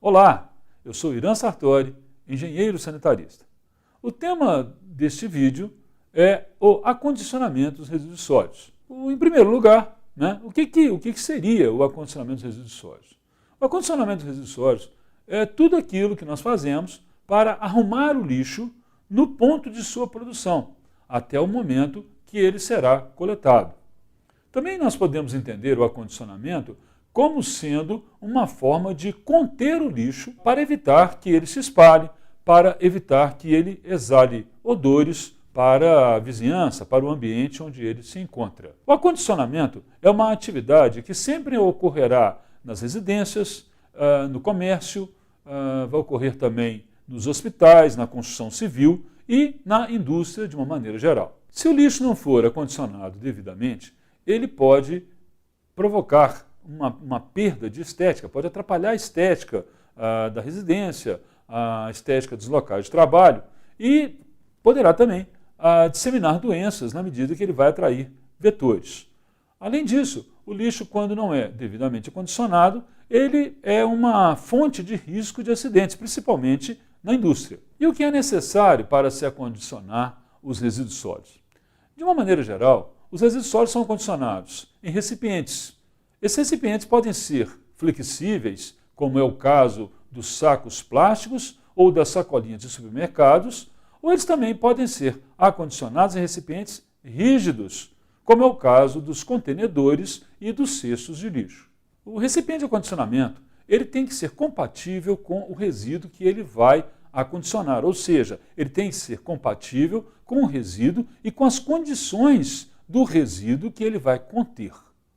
Olá, eu sou Irã Sartori, engenheiro sanitarista. O tema deste vídeo é o acondicionamento dos resíduos sólidos. Em primeiro lugar, o que seria o acondicionamento dos resíduos sólidos? O acondicionamento dos resíduos sólidos é tudo aquilo que nós fazemos para arrumar o lixo no ponto de sua produção, até o momento que ele será coletado. Também nós podemos entender o acondicionamento como sendo uma forma de conter o lixo para evitar que ele se espalhe, para evitar que ele exale odores para a vizinhança, para o ambiente onde ele se encontra. O acondicionamento é uma atividade que sempre ocorrerá nas residências, no comércio, vai ocorrer também nos hospitais, na construção civil e na indústria de uma maneira geral. Se o lixo não for acondicionado devidamente, ele pode provocar uma perda de estética, pode atrapalhar a estética da residência, a estética dos locais de trabalho e poderá também disseminar doenças na medida que ele vai atrair vetores. Além disso, o lixo, quando não é devidamente acondicionado, ele é uma fonte de risco de acidentes, principalmente na indústria. E o que é necessário para se acondicionar os resíduos sólidos? De uma maneira geral, os resíduos sólidos são acondicionados em recipientes. Esses recipientes podem ser flexíveis, como é o caso dos sacos plásticos ou das sacolinhas de supermercados, ou eles também podem ser acondicionados em recipientes rígidos, como é o caso dos contenedores e dos cestos de lixo. O recipiente de acondicionamento ele tem que ser compatível com o resíduo que ele vai acondicionar, ou seja, ele tem que ser compatível com o resíduo e com as condições do resíduo que ele vai conter.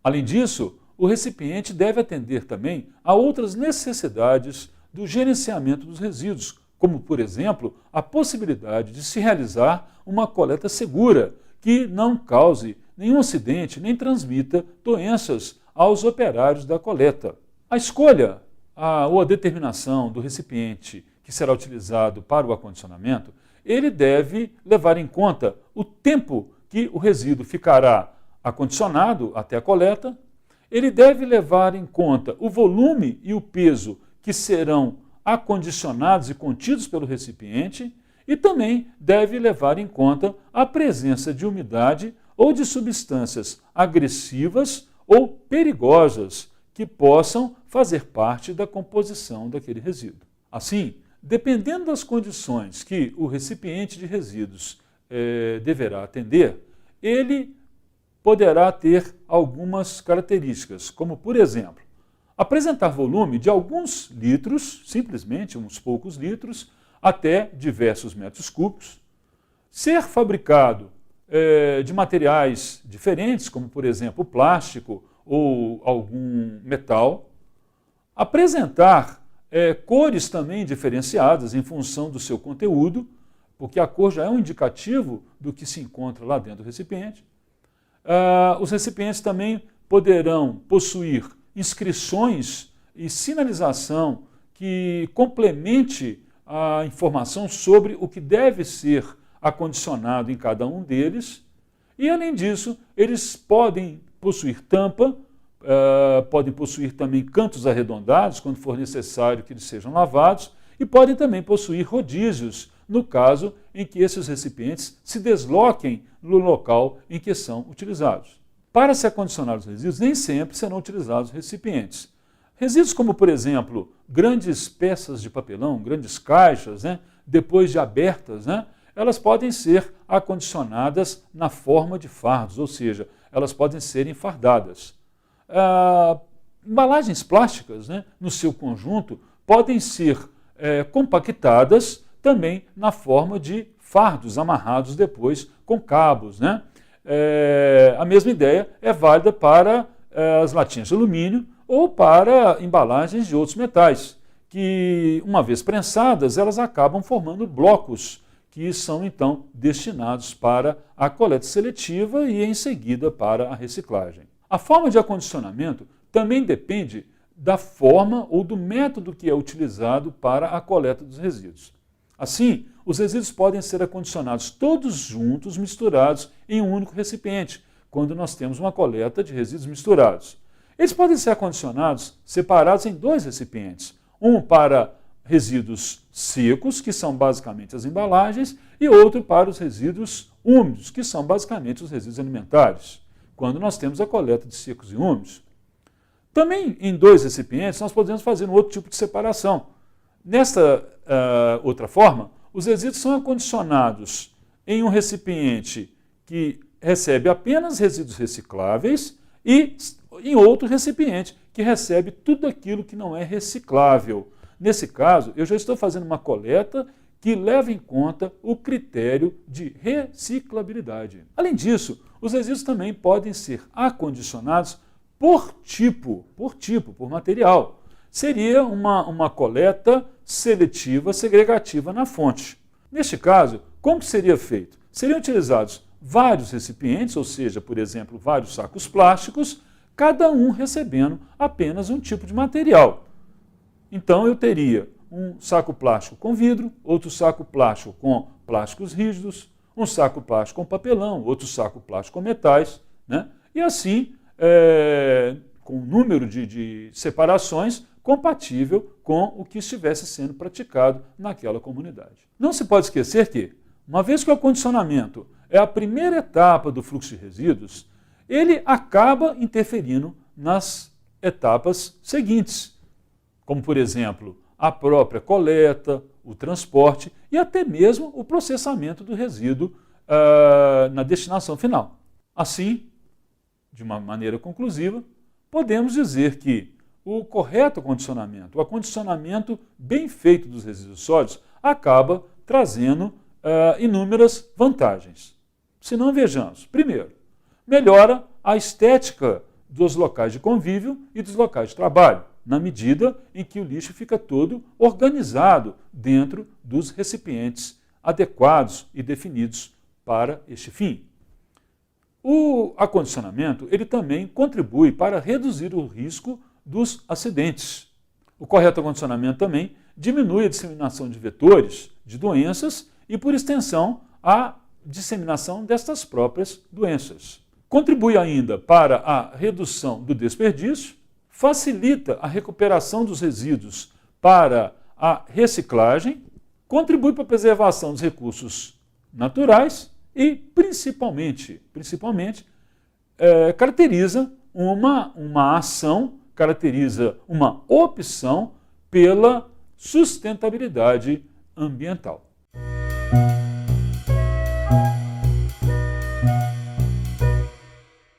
Além disso, o recipiente deve atender também a outras necessidades do gerenciamento dos resíduos, como, por exemplo, a possibilidade de se realizar uma coleta segura, que não cause nenhum acidente nem transmita doenças aos operários da coleta. A escolha ou a determinação do recipiente que será utilizado para o acondicionamento, ele deve levar em conta o tempo que o resíduo ficará acondicionado até a coleta. Ele deve levar em conta o volume e o peso que serão acondicionados e contidos pelo recipiente e também deve levar em conta a presença de umidade ou de substâncias agressivas ou perigosas que possam fazer parte da composição daquele resíduo. Assim, dependendo das condições que o recipiente de resíduos deverá atender, ele poderá ter algumas características, como, por exemplo, apresentar volume de alguns litros, simplesmente uns poucos litros, até diversos metros cúbicos, ser fabricado de materiais diferentes, como, por exemplo, plástico ou algum metal, apresentar cores também diferenciadas em função do seu conteúdo, porque a cor já é um indicativo do que se encontra lá dentro do recipiente. Os recipientes também poderão possuir inscrições e sinalização que complemente a informação sobre o que deve ser acondicionado em cada um deles. E, além disso, eles podem possuir tampa, podem possuir também cantos arredondados, quando for necessário que eles sejam lavados, e podem também possuir rodízios, no caso em que esses recipientes se desloquem no local em que são utilizados. Para se acondicionar os resíduos, nem sempre serão utilizados recipientes. Resíduos como, por exemplo, grandes peças de papelão, grandes caixas, depois de abertas, elas podem ser acondicionadas na forma de fardos, ou seja, elas podem ser enfardadas. Embalagens plásticas, no seu conjunto, podem ser compactadas também na forma de fardos amarrados depois com cabos. A mesma ideia é válida para as latinhas de alumínio ou para embalagens de outros metais, que, uma vez prensadas, elas acabam formando blocos que são, então, destinados para a coleta seletiva e, em seguida, para a reciclagem. A forma de acondicionamento também depende da forma ou do método que é utilizado para a coleta dos resíduos. Assim, os resíduos podem ser acondicionados todos juntos, misturados em um único recipiente, quando nós temos uma coleta de resíduos misturados. Eles podem ser acondicionados separados em 2 recipientes, um para resíduos secos, que são basicamente as embalagens, e outro para os resíduos úmidos, que são basicamente os resíduos alimentares, quando nós temos a coleta de secos e úmidos. Também em 2 recipientes nós podemos fazer um outro tipo de separação. Nesta outra forma, os resíduos são acondicionados em um recipiente que recebe apenas resíduos recicláveis e em outro recipiente que recebe tudo aquilo que não é reciclável. Nesse caso, eu já estou fazendo uma coleta que leva em conta o critério de reciclabilidade. Além disso, os resíduos também podem ser acondicionados por material. Seria uma coleta seletiva, segregativa na fonte. Neste caso, como seria feito? Seriam utilizados vários recipientes, ou seja, por exemplo, vários sacos plásticos, cada um recebendo apenas um tipo de material. Então eu teria um saco plástico com vidro, outro saco plástico com plásticos rígidos, um saco plástico com papelão, outro saco plástico com metais, né? E assim, com um número de separações compatível com o que estivesse sendo praticado naquela comunidade. Não se pode esquecer que, uma vez que o acondicionamento é a primeira etapa do fluxo de resíduos, ele acaba interferindo nas etapas seguintes, como, por exemplo, a própria coleta, o transporte e até mesmo o processamento do resíduo na destinação final. Assim, de uma maneira conclusiva, podemos dizer que o correto acondicionamento, o acondicionamento bem feito dos resíduos sólidos, acaba trazendo inúmeras vantagens. Se não, vejamos. Primeiro, melhora a estética dos locais de convívio e dos locais de trabalho, na medida em que o lixo fica todo organizado dentro dos recipientes adequados e definidos para este fim. O acondicionamento ele também contribui para reduzir o risco dos acidentes. O correto acondicionamento também diminui a disseminação de vetores de doenças e, por extensão, a disseminação destas próprias doenças. Contribui ainda para a redução do desperdício, facilita a recuperação dos resíduos para a reciclagem, contribui para a preservação dos recursos naturais e, principalmente caracteriza uma ação, caracteriza uma opção pela sustentabilidade ambiental.